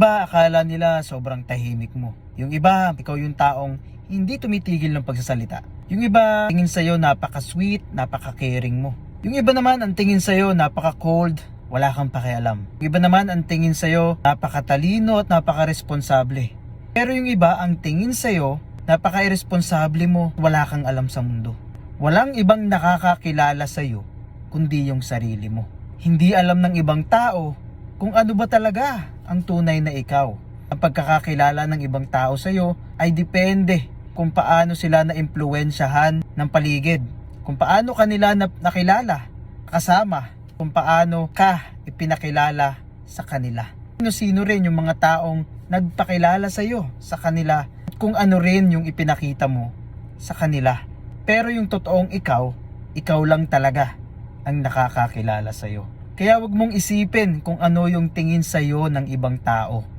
Iba akala nila sobrang tahimik mo. Yung iba, ikaw yung taong hindi tumitigil ng pagsasalita. Yung iba, tingin sa'yo napaka-sweet, napaka-caring mo. Yung iba naman, ang tingin sa'yo napaka-cold, wala kang pakialam. Yung iba naman, ang tingin sa'yo napaka-talino at napaka-responsable. Pero yung iba, ang tingin sa'yo napaka-irresponsable mo, wala kang alam sa mundo. Walang ibang nakakakilala sa'yo kundi yung sarili mo. Hindi alam ng ibang tao kung ano ba talaga ang tunay na ikaw. Ang pagkakakilala ng ibang tao sa'yo ay depende kung paano sila na-impluwensyahan ng paligid, kung paano kanila nakilala, kasama, kung paano ka ipinakilala sa kanila. Sino rin yung mga taong nagpakilala sa'yo sa kanila at kung ano rin yung ipinakita mo sa kanila. Pero yung totoong ikaw, ikaw lang talaga ang nakakakilala sa'yo. Kaya wag mong isipin kung ano yung tingin sa'yo ng ibang tao.